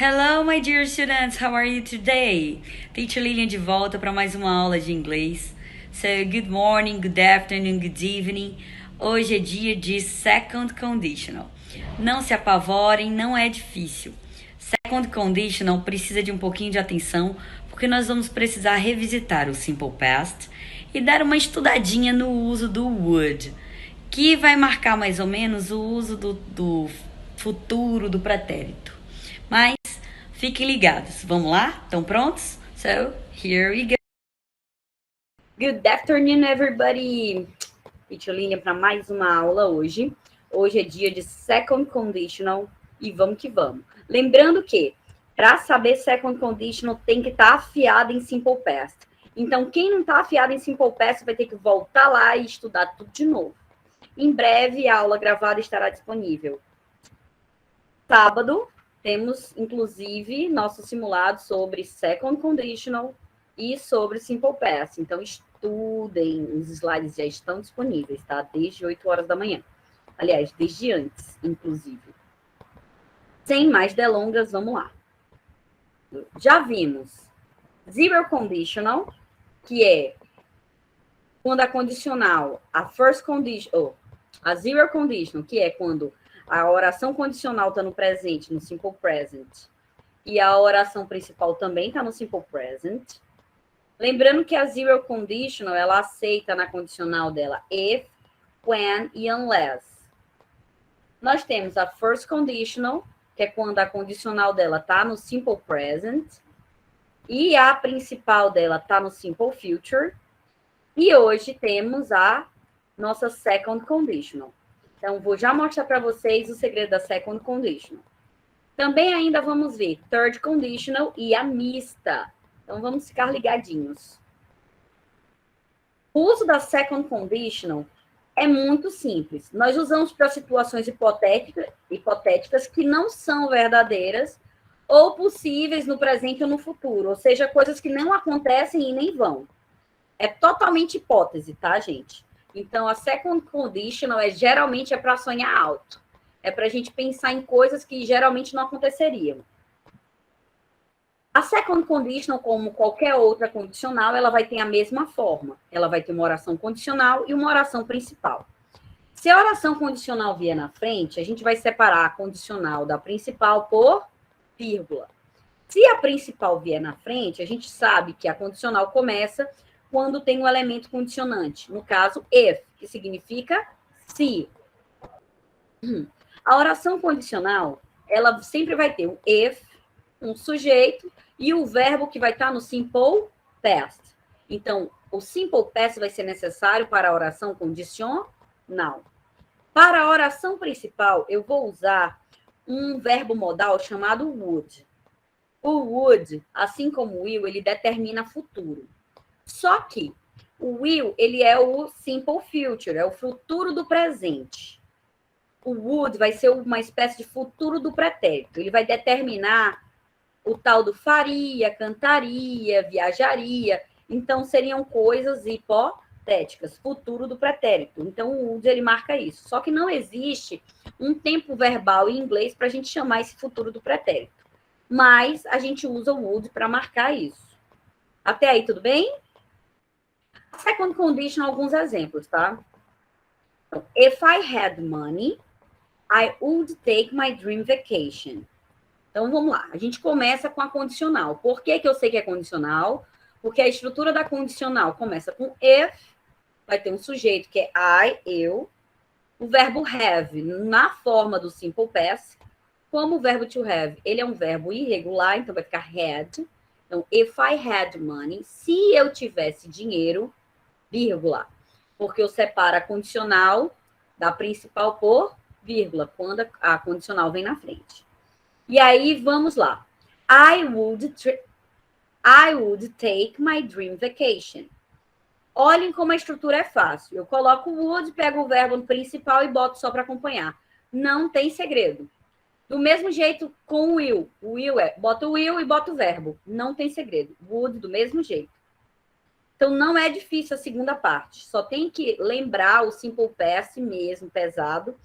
Hello, my dear students. How are you today? Teacher Lilian de volta para mais uma aula de inglês. So, good morning, good afternoon, good evening. Hoje é dia de second conditional. Não se apavorem, não é difícil. Second conditional precisa de um pouquinho de atenção, porque nós vamos precisar revisitar o simple past e dar uma estudadinha no uso do would, que vai marcar mais ou menos o uso do futuro do pretérito. Mas fiquem ligados. Vamos lá? Estão prontos? So, here we go. Good afternoon, everybody. Teacher Lilian para mais uma aula hoje. Hoje é dia de second conditional e vamos que vamos. Lembrando que, para saber second conditional, tem que estar afiado em simple past. Então, quem não está afiado em simple past vai ter que voltar lá e estudar tudo de novo. Em breve, a aula gravada estará disponível. Sábado, temos, inclusive, nosso simulado sobre second conditional e sobre simple past. Então, estudem, os slides já estão disponíveis, tá? Desde 8 horas da manhã. Aliás, desde antes, inclusive. Sem mais delongas, vamos lá. Já vimos zero conditional, que é quando a condicional, a first condition, a zero conditional, que é quando a oração condicional está no presente, no simple present, e a oração principal também está no simple present. Lembrando que a zero conditional, ela aceita na condicional dela if, when e unless. Nós temos a first conditional, que é quando a condicional dela está no simple present, e a principal dela está no simple future. E hoje temos a nossa second conditional. Então, vou já mostrar para vocês o segredo da second conditional. Também ainda vamos ver third conditional e a mista. Então, vamos ficar ligadinhos. O uso da second conditional é muito simples. Nós usamos para situações hipotéticas que não são verdadeiras ou possíveis no presente ou no futuro. Ou seja, coisas que não acontecem e nem vão. É totalmente hipótese, tá, gente? Então, a second conditional geralmente é para sonhar alto. É para a gente pensar em coisas que geralmente não aconteceriam. A second conditional, como qualquer outra condicional, ela vai ter a mesma forma. Ela vai ter uma oração condicional e uma oração principal. Se a oração condicional vier na frente, a gente vai separar a condicional da principal por vírgula. Se a principal vier na frente, a gente sabe que a condicional começa quando tem um elemento condicionante. No caso, if, que significa se. A oração condicional, ela sempre vai ter um if, um sujeito, e o verbo que vai estar no simple past. Então, o simple past vai ser necessário para a oração condicional. Para a oração principal, eu vou usar um verbo modal chamado would. O would, assim como o will, ele determina futuro. Só que o will, ele é o simple future, é o futuro do presente. O would vai ser uma espécie de futuro do pretérito. Ele vai determinar o tal do faria, cantaria, viajaria. Então, seriam coisas hipotéticas, futuro do pretérito. Então, o would, ele marca isso. Só que não existe um tempo verbal em inglês para a gente chamar esse futuro do pretérito. Mas a gente usa o would para marcar isso. Até aí, tudo bem? Second condition, alguns exemplos, tá? Então, if I had money, I would take my dream vacation. Então, vamos lá. A gente começa com a condicional. Por que eu sei que é condicional? Porque a estrutura da condicional começa com if, vai ter um sujeito que é I, eu. O verbo have, na forma do simple past, como o verbo to have, ele é um verbo irregular, então vai ficar had. Então, if I had money, se eu tivesse dinheiro, vírgula, porque eu separo a condicional da principal por vírgula, quando a condicional vem na frente. E aí, vamos lá. I would take my dream vacation. Olhem como a estrutura é fácil. Eu coloco o would, pego o verbo no principal e boto só para acompanhar. Não tem segredo. Do mesmo jeito com o will. O will bota o will e bota o verbo. Não tem segredo. Would do mesmo jeito. Então, não é difícil a segunda parte. Só tem que lembrar o simple past mesmo, pesado,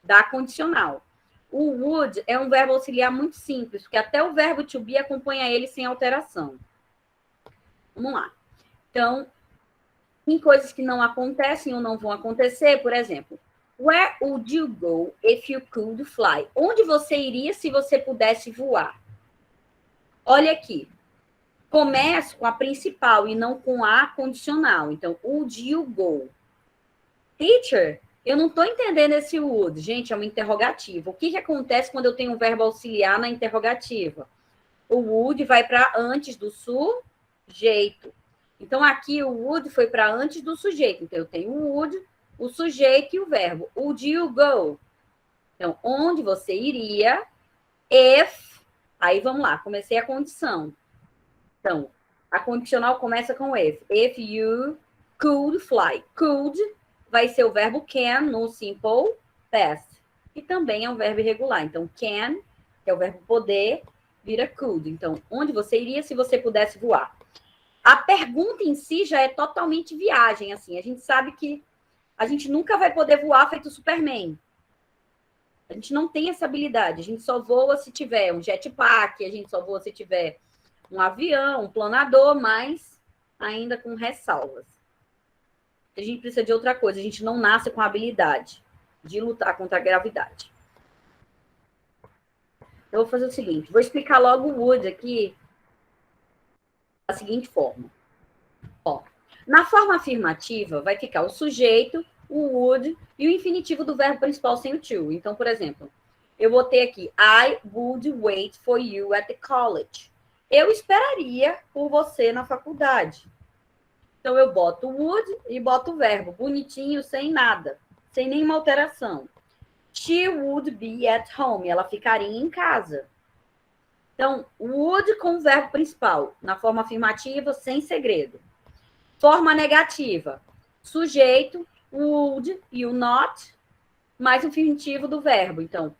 da condicional. O would é um verbo auxiliar muito simples, porque até o verbo to be acompanha ele sem alteração. Vamos lá. Então, em coisas que não acontecem ou não vão acontecer, por exemplo, where would you go if you could fly? Onde você iria se você pudesse voar? Olha aqui. Começo com a principal e não com a condicional. Então, would you go? Teacher, eu não estou entendendo esse would. Gente, é uma interrogativa. O que acontece quando eu tenho um verbo auxiliar na interrogativa? O would vai para antes do sujeito. Então, aqui o would foi para antes do sujeito. Então, eu tenho o would, o sujeito e o verbo. Would you go? Então, onde você iria if... Aí, vamos lá, comecei a condição. Então, a condicional começa com if. If you could fly. Could vai ser o verbo can no simple past. E também é um verbo irregular. Então, can, que é o verbo poder, vira could. Então, onde você iria se você pudesse voar? A pergunta em si já é totalmente viagem, assim. A gente sabe que a gente nunca vai poder voar feito Superman. A gente não tem essa habilidade. A gente só voa se tiver um jetpack, a gente só voa se tiver um avião, um planador, mas ainda com ressalvas. A gente precisa de outra coisa. A gente não nasce com a habilidade de lutar contra a gravidade. Eu vou fazer o seguinte. Vou explicar logo o would aqui da seguinte forma. Ó, na forma afirmativa, vai ficar o sujeito, o would e o infinitivo do verbo principal sem o to. Então, por exemplo, eu vou ter aqui I would wait for you at the college. Eu esperaria por você na faculdade. Então, eu boto o would e boto o verbo bonitinho, sem nada, sem nenhuma alteração. She would be at home. Ela ficaria em casa. Então, would com o verbo principal, na forma afirmativa, sem segredo. Forma negativa, sujeito, would e o not, mais o infinitivo do verbo. Então,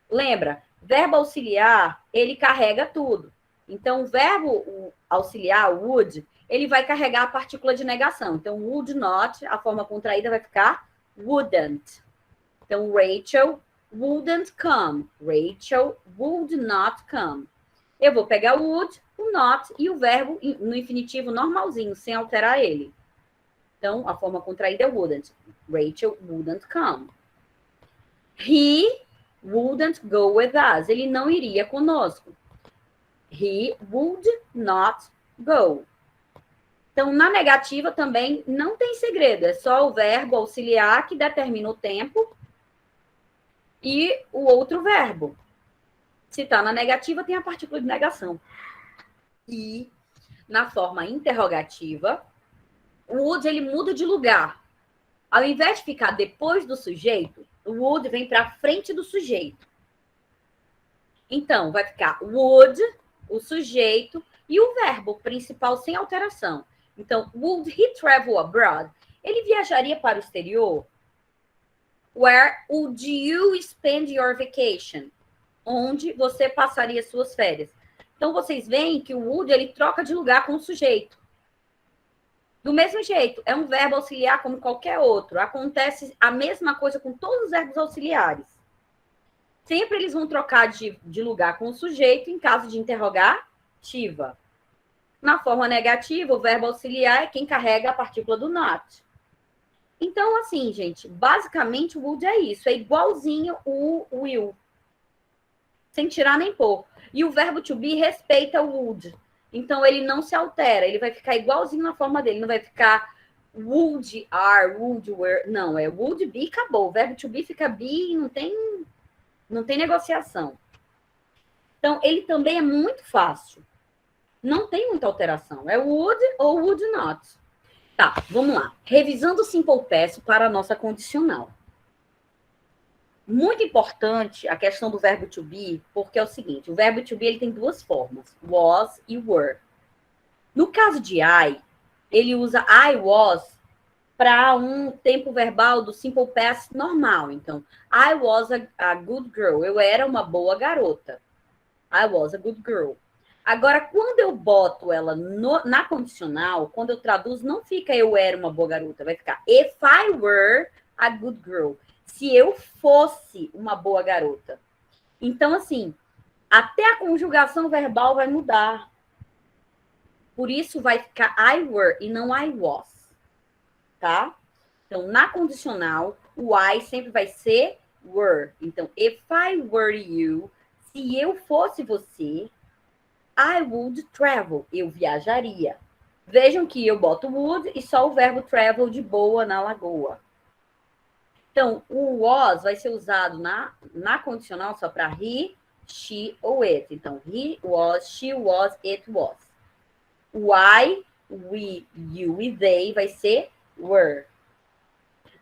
lembra, verbo auxiliar, ele carrega tudo. Então, o verbo auxiliar, would, ele vai carregar a partícula de negação. Então, would not, a forma contraída vai ficar wouldn't. Então, Rachel wouldn't come. Rachel would not come. Eu vou pegar o would, o not e o verbo no infinitivo normalzinho, sem alterar ele. Então, a forma contraída é wouldn't. Rachel wouldn't come. He wouldn't go with us. Ele não iria conosco. He would not go. Então, na negativa também não tem segredo. É só o verbo auxiliar que determina o tempo e o outro verbo. Se está na negativa, tem a partícula de negação. E na forma interrogativa, o would ele muda de lugar. Ao invés de ficar depois do sujeito, o would vem para frente do sujeito. Então, vai ficar would, o sujeito e o verbo principal sem alteração. Então, would he travel abroad? Ele viajaria para o exterior? Where would you spend your vacation? Onde você passaria suas férias? Então, vocês veem que o would, ele troca de lugar com o sujeito. Do mesmo jeito, é um verbo auxiliar como qualquer outro. Acontece a mesma coisa com todos os verbos auxiliares. Sempre eles vão trocar de lugar com o sujeito em caso de interrogativa. Na forma negativa, o verbo auxiliar é quem carrega a partícula do not. Então, assim, gente, basicamente o would é isso. É igualzinho o will. Sem tirar nem pôr. E o verbo to be respeita o would. Então, ele não se altera. Ele vai ficar igualzinho na forma dele. Não vai ficar would are, would were. Não, é would be, acabou. O verbo to be fica be e não tem negociação. Então, ele também é muito fácil. Não tem muita alteração. É would ou would not. Tá, vamos lá. Revisando o simple past para a nossa condicional. Muito importante a questão do verbo to be, porque é o seguinte, o verbo to be ele tem duas formas, was e were. No caso de I, ele usa I was para um tempo verbal do simple past normal. Então, I was a good girl. Eu era uma boa garota. I was a good girl. Agora, quando eu boto ela na condicional, quando eu traduzo, não fica eu era uma boa garota. Vai ficar if I were a good girl. Se eu fosse uma boa garota. Então, assim, até a conjugação verbal vai mudar. Por isso vai ficar I were e não I was, tá? Então, na condicional, o I sempre vai ser were. Então, if I were you, se eu fosse você, I would travel, eu viajaria. Vejam que eu boto would e só o verbo travel de boa na lagoa. Então, o was vai ser usado na condicional só para he, she ou it. Então, he was, she was, it was. O I, we, you e they vai ser were.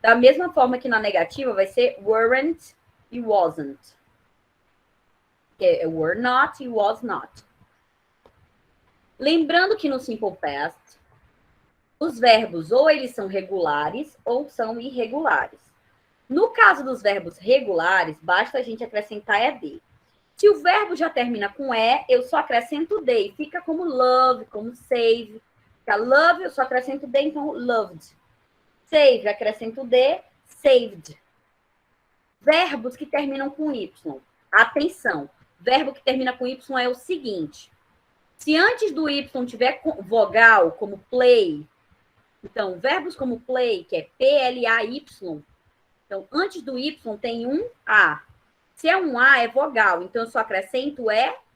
Da mesma forma que na negativa vai ser weren't e wasn't. Que é were not e was not. Lembrando que no simple past, os verbos ou eles são regulares ou são irregulares. No caso dos verbos regulares, basta a gente acrescentar ed. Se o verbo já termina com e, eu só acrescento d. E fica como love, como save. Fica love, eu só acrescento d, então loved. Save, acrescento d, saved. Verbos que terminam com y. Atenção, verbo que termina com y é o seguinte. Se antes do y tiver vogal, como play, então, verbos como play, que é P-L-A-Y, então, antes do y tem um A. Se é um A, é vogal, então eu só acrescento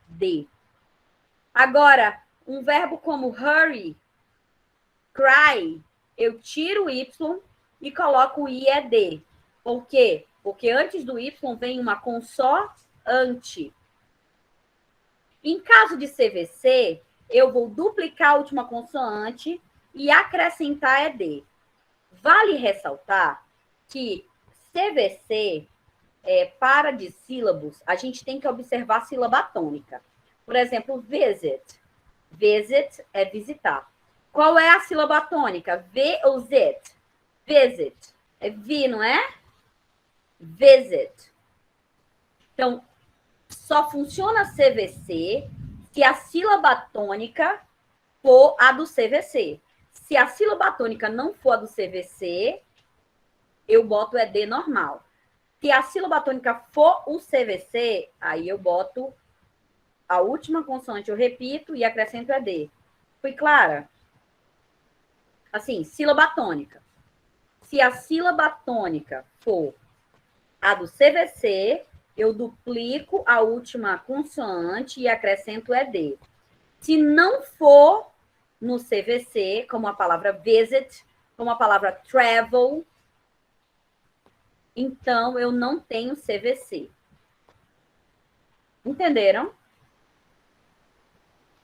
D. Agora, um verbo como hurry, cry, eu tiro o y e coloco o IED. Por quê? Porque antes do y vem uma consoante. Em caso de CVC, eu vou duplicar a última consoante e acrescentar ED. Vale ressaltar que CVC, para dissílabos, a gente tem que observar a sílaba tônica. Por exemplo, visit. Visit é visitar. Qual é a sílaba tônica? V ou Z? Visit. É vi, não é? Visit. Então, só funciona CVC se a sílaba tônica for a do CVC. Se a sílaba tônica não for a do CVC, eu boto ED normal. Se a sílaba tônica for o CVC, aí eu boto a última consoante, eu repito e acrescento ED. Fui clara? Assim, sílaba tônica. Se a sílaba tônica for a do CVC, eu duplico a última consoante e acrescento ED. Se não for no CVC, como a palavra visit, como a palavra travel, então eu não tenho CVC. Entenderam?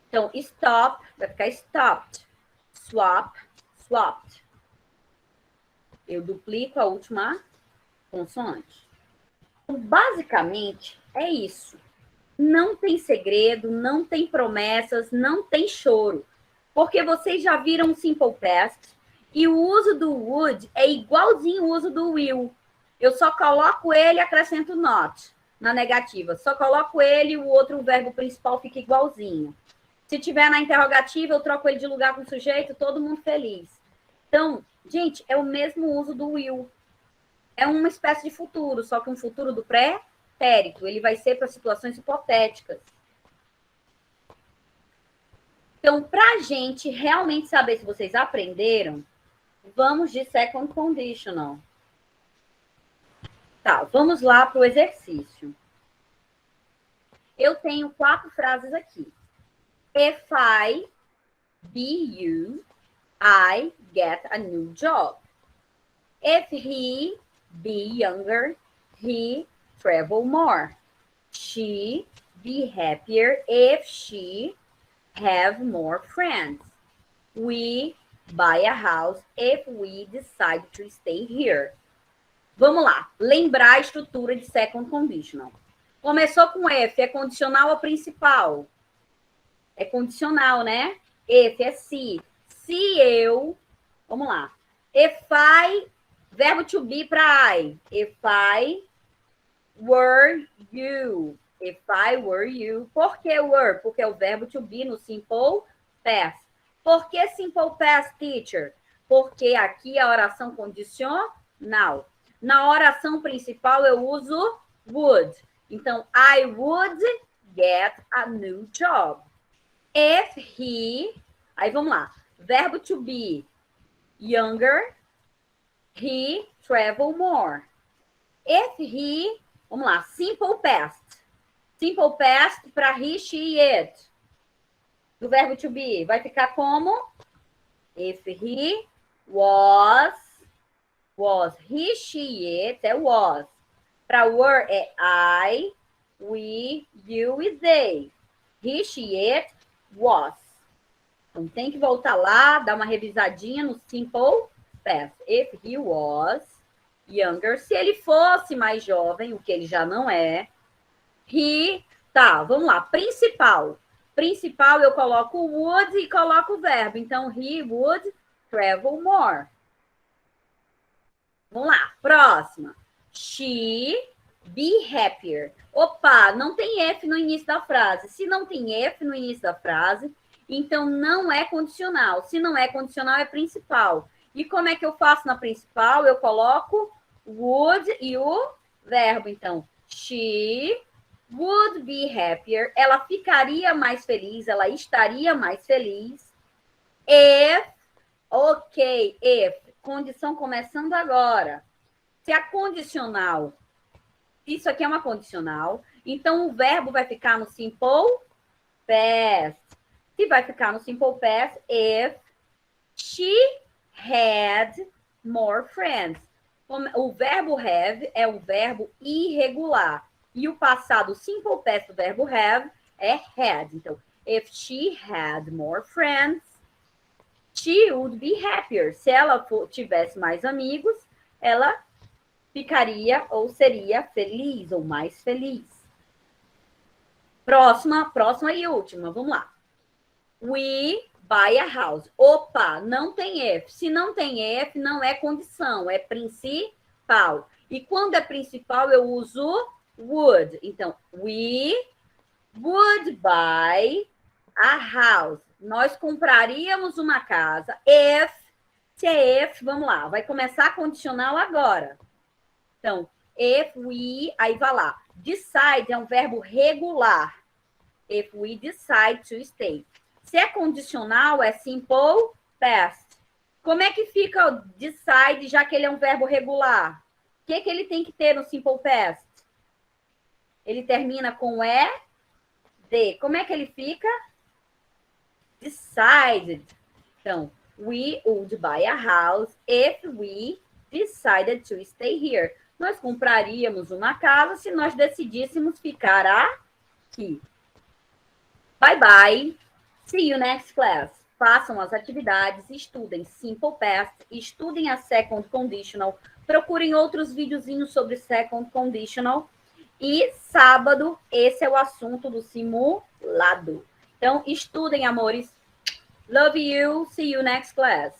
Então, stop vai ficar stopped. Swap, swapped. Eu duplico a última consoante. Então, basicamente, é isso. Não tem segredo, não tem promessas, não tem choro. Porque vocês já viram o Simple Past e o uso do would é igualzinho o uso do will. Eu só coloco ele e acrescento not na negativa. Só coloco ele e o outro verbo principal fica igualzinho. Se tiver na interrogativa, eu troco ele de lugar com o sujeito, todo mundo feliz. Então, gente, é o mesmo uso do will. É uma espécie de futuro, só que um futuro do pretérito. Ele vai ser para situações hipotéticas. Então, para a gente realmente saber se vocês aprenderam, vamos de second conditional. Tá, vamos lá para o exercício. Eu tenho 4 frases aqui. If I be you, I get a new job. If he be younger, he travel more. She be happier if she have more friends. We buy a house if we decide to stay here. Vamos lá, lembrar a estrutura de second conditional. Começou com if, é condicional ou principal? É condicional, né? If é se. Se eu, vamos lá. If I, verbo to be para I. If I were you. If I were you. Por que were? Porque é o verbo to be no simple past. Por que simple past, teacher? Porque aqui a oração condicional. Na oração principal eu uso would. Então, I would get a new job. If he... Aí, vamos lá. Verbo to be. Younger. He travel more. If he... Vamos lá. Simple past. Simple past para he, she, it. Do verbo to be. Vai ficar como? If he was, he, she, it, é was. Para were é I, we, you e they. He, she, it, was. Então tem que voltar lá, dar uma revisadinha no simple past. If he was younger, se ele fosse mais jovem, o que ele já não é. He, tá, vamos lá, principal. Principal eu coloco would e coloco o verbo. Então, he would travel more. Vamos lá, próxima. She be happier. Opa, não tem F no início da frase. Se não tem F no início da frase, então não é condicional. Se não é condicional, é principal. E como é que eu faço na principal? Eu coloco would e o verbo. Então, she would be happier. Ela ficaria mais feliz, ela estaria mais feliz. If, ok, if, condição começando agora. Se a condicional, isso aqui é uma condicional, então o verbo vai ficar no simple past. Se vai ficar no simple past, if she had more friends. O verbo have é um verbo irregular. E o passado simple past do verbo have é had. Então, if she had more friends, she would be happier. Se ela tivesse mais amigos, ela ficaria ou seria feliz ou mais feliz. Próxima e última. Vamos lá. We buy a house. Opa, não tem F. Se não tem F, não é condição, é principal. E quando é principal, eu uso would. Então, we would buy a house. Nós compraríamos uma casa. If, se é if, vamos lá, vai começar a condicional agora. Então, if we, aí vai lá. Decide é um verbo regular. If we decide to stay. Se é condicional, é simple past. Como é que fica o decide, já que ele é um verbo regular? O que ele tem que ter no simple past? Ele termina com ED. Como é que ele fica? Decided. Então, we would buy a house if we decided to stay here. Nós compraríamos uma casa se nós decidíssemos ficar aqui. Bye, bye. See you next class. Façam as atividades, estudem Simple Past, estudem a Second Conditional, procurem outros videozinhos sobre Second Conditional. E sábado, esse é o assunto do simulado. Então, estudem, amores. Love you. See you next class.